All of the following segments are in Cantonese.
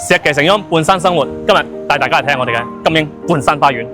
石岐城央半山生活，今日帶大家嚟睇下我哋嘅金鷹半山花園。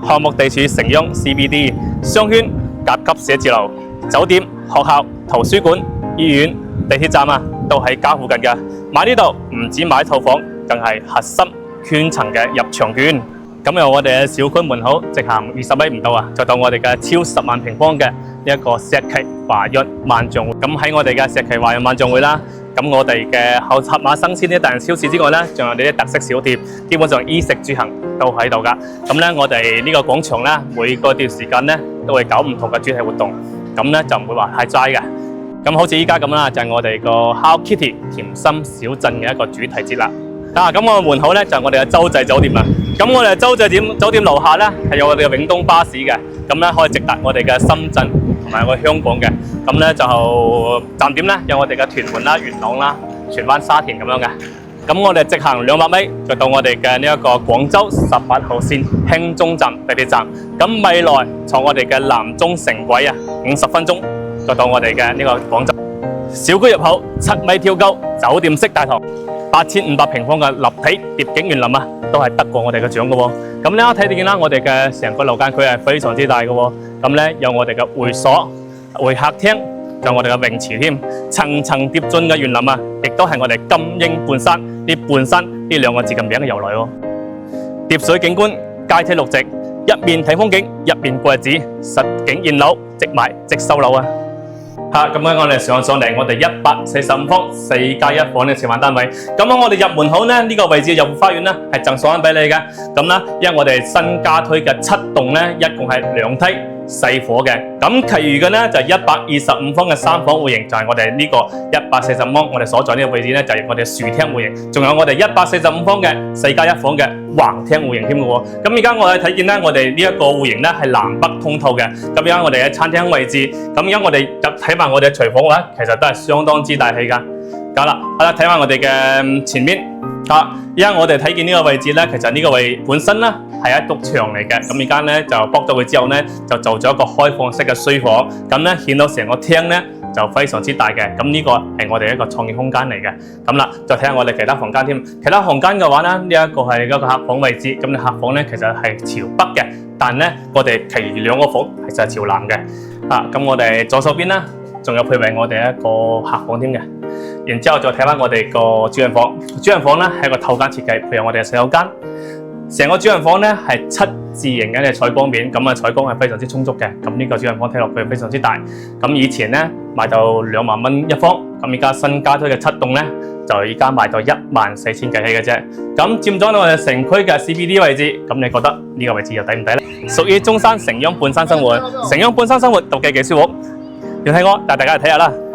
項目地處城央 CBD 商圈、甲級寫字樓、酒店、學校、圖書館、醫院、地鐵站啊，都喺家附近嘅。買呢度唔止買套房，更係核心圈層嘅入場券。咁由我哋嘅小區門口直行20米唔到啊，就到我哋嘅超10萬平方嘅呢一個石岐華潤萬象匯。咁喺我哋嘅石岐華潤萬象匯啦，咁我哋嘅合馬生鮮啲大型超市之外咧，仲有你啲特色小店，基本上衣食住行都喺度噶。咁咧，我哋呢個廣場咧，每個段時間咧都會搞唔同嘅主題活動，咁咧就唔會話太齋嘅。咁好似依家咁啦，就係我哋個 Hello Kitty 甜心小鎮嘅一個主題節啦。咁我門口咧就係我哋嘅洲際酒店啦。咁我哋洲際酒店樓下咧係有我哋嘅永東巴士嘅，咁咧可以直達我哋嘅深圳同埋我哋香港嘅。咁咧就站點咧有我哋嘅屯門啦、元朗啦、荃灣、沙田咁樣嘅。咁我哋直行200米就到我哋嘅呢一個廣州18號線興中站地鐵站。咁未來坐我哋嘅南中城軌啊，50分鐘就到我哋嘅呢個廣州。小區入口7米挑高酒店式大堂，8500平方嘅立體蝶景園林啊，都係得過我哋嘅獎嘅喎。咁咧睇見啦，我哋嘅成個樓間區係非常之大嘅喎。咁咧有我哋嘅會所、會客廳，仲有我哋嘅泳池添，層層疊進嘅園林啊，亦都係我哋金鷹半山呢半山呢兩個字嘅名嘅由來喎。疊水景觀，階梯綠植，一面睇風景，一面過日子，實景現樓，即賣即收樓啊！咁樣我哋上嚟我哋145方4+1房嘅示範單位。咁樣我哋入門口咧，呢個位置入戶花園咧係贈送緊俾你嘅。咁啦，因為我哋新加推嘅7棟咧，一共係2梯細伙嘅。咁其餘嘅咧就125方嘅3房戶型，就係我哋呢個145方我哋所在呢個位置咧，就係我哋樹廳戶型。仲有我哋145方嘅4+1房嘅橫廳戶型添嘅喎。咁而家我哋睇見咧，我哋呢一個戶型咧係南北通透嘅。咁而家我哋喺餐廳位置，咁而家我哋睇埋我哋嘅廚房咧，其實都係相當之大氣噶。好啦，睇翻我哋嘅前面。而家我哋睇見呢個位置咧，其實呢個位本身咧係一埲牆嚟嘅。咁而家咧就剝咗佢之後咧，就做咗一個開放式嘅書房。咁咧顯到成個廳咧就非常之大嘅。咁呢個係我哋一個創意空間嚟嘅。咁啦，再睇下我哋其他房間添。其他房間嘅話咧，呢一個係一個客房位置。咁你客房咧其實係朝北嘅，但咧我哋其餘2個房其實係朝南嘅。咁我哋左手邊咧仲有配備我哋一個客房添嘅。然之後再睇翻我哋個主人房，主人房咧係一個透間設計，配合我哋嘅洗手間。成個主人房咧係7字形嘅採光面，咁啊採光係非常之充足嘅。咁呢個主人房睇落去非常之大。咁以前咧賣到2萬蚊一方，咁而家新加推嘅7棟咧就而家賣到14000計起嘅啫。咁佔咗我哋城區嘅 CBD 位置，咁你覺得呢個位置又抵唔抵咧？屬於中山城央半山生活，城央半山生活獨記幾舒服。要睇我帶大家嚟睇下啦。